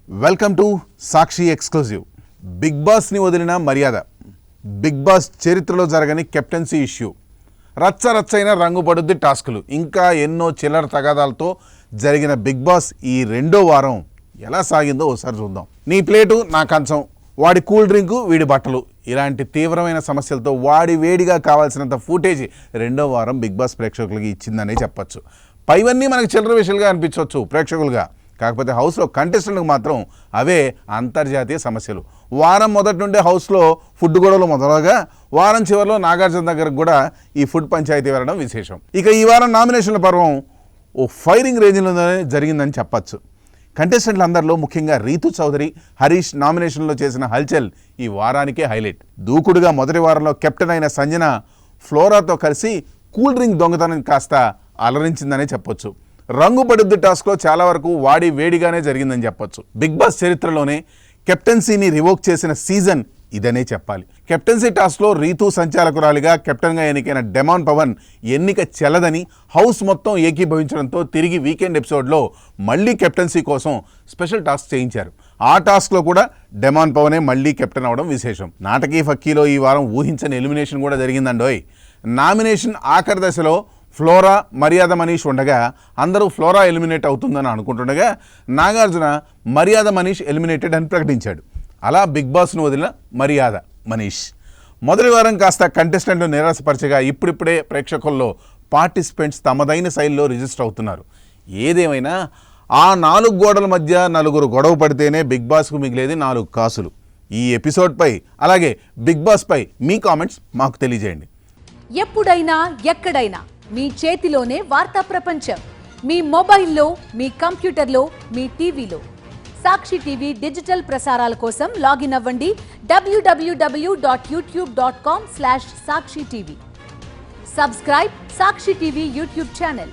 Welcome to Sakshi exclusive. Big బాస్ని వదిలిన మర్యాద, బిగ్ బాస్ చరిత్రలో జరగని కెప్టెన్సీ ఇష్యూ, రచ్చరచ్చైన రంగుపడుద్ది టాస్కులు, ఇంకా ఎన్నో చిల్లర తగాదాలతో జరిగిన బిగ్ బాస్ ఈ రెండో వారం ఎలా సాగిందో ఒకసారి చూద్దాం. నీ ప్లేటు నా కంచం, వాడి కూల్ డ్రింకు వీడి బట్టలు, ఇలాంటి తీవ్రమైన సమస్యలతో వాడి వేడిగా కావాల్సినంత ఫుటేజ్ రెండో వారం బిగ్ బాస్ ప్రేక్షకులకి ఇచ్చిందనే చెప్పచ్చు. పైవన్నీ మనకు చిల్లర విషయాలుగా అనిపించవచ్చు ప్రేక్షకులుగా, కాకపోతే హౌస్లో కంటెస్టెంట్లకు మాత్రం అవే అంతర్జాతీయ సమస్యలు. వారం మొదటి నుండే హౌస్లో ఫుడ్ గొడవలు మొదలుగా వారం చివరిలో నాగార్జున దగ్గరకు కూడా ఈ ఫుడ్ పంచాయతీ వెళ్ళడం విశేషం. ఇక ఈ వారం నామినేషన్ల పర్వం ఓ ఫైరింగ్ రేంజ్లోనే జరిగిందని చెప్పచ్చు. కంటెస్టెంట్లందరిలో ముఖ్యంగా రీతు చౌదరి, హరీష్ నామినేషన్లో చేసిన హల్చల్ ఈ వారానికే హైలైట్. దూకుడుగా మొదటి వారంలో కెప్టెన్ అయిన సంజన ఫ్లోరాతో కలిసి కూల్ డ్రింక్ దొంగతనం కాస్త అలరించిందనే చెప్పొచ్చు. రంగుపడుద్ది టాస్క్లో చాలా వరకు వాడి వేడిగానే జరిగిందని చెప్పొచ్చు. బిగ్ బాస్ చరిత్రలోనే కెప్టెన్సీని రివోక్ చేసిన సీజన్ ఇదనే చెప్పాలి. కెప్టెన్సీ టాస్క్లో రీతు సంచాలకురాలిగా కెప్టెన్గా ఎన్నికైన డెమాన్ పవన్ ఎన్నిక చెల్లదని హౌస్ మొత్తం ఏకీభవించడంతో తిరిగి వీకెండ్ ఎపిసోడ్లో మళ్ళీ కెప్టెన్సీ కోసం స్పెషల్ టాస్క్ చేయించారు. ఆ టాస్క్లో కూడా డెమాన్ పవనే మళ్ళీ కెప్టెన్ అవడం విశేషం. నాటకీ ఫక్కీలో ఈ వారం ఊహించని ఎలిమినేషన్ కూడా జరిగిందండోయ్. నామినేషన్ ఆఖరి దశలో ఫ్లోరా, మర్యాద మనీష్ ఉండగా అందరూ ఫ్లోరా ఎలిమినేట్ అవుతుందని అనుకుంటుండగా నాగార్జున మర్యాద మనీష్ ఎలిమినేటెడ్ అని ప్రకటించాడు. అలా బిగ్ బాస్ను వదిలిన మర్యాద మనీష్ మొదటి వారం కాస్త కంటెస్టెంట్లు నిరాశపరచగా ఇప్పుడిప్పుడే ప్రేక్షకుల్లో పార్టిసిపెంట్స్ తమదైన శైలిలో రిజిస్టర్ అవుతున్నారు. ఏదేమైనా ఆ 4 గోడల మధ్య నలుగురు గొడవ పడితేనే బిగ్ బాస్కు మిగిలేది 4 కాసులు. ఈ ఎపిసోడ్పై అలాగే బిగ్ బాస్పై మీ కామెంట్స్ మాకు తెలియజేయండి. ఎప్పుడైనా ఎక్కడైనా మీ చేతిలోనే వార్తా ప్రపంచం, మీ మొబైల్లో, మీ కంప్యూటర్లో, మీ టీవీలో. సాక్షి టీవీ డిజిటల్ ప్రసారాల కోసం లాగిన్ అవ్వండి www.youtube.com/సాక్షి టీవీ. సబ్స్క్రైబ్ సాక్షి టీవీ యూట్యూబ్ ఛానల్.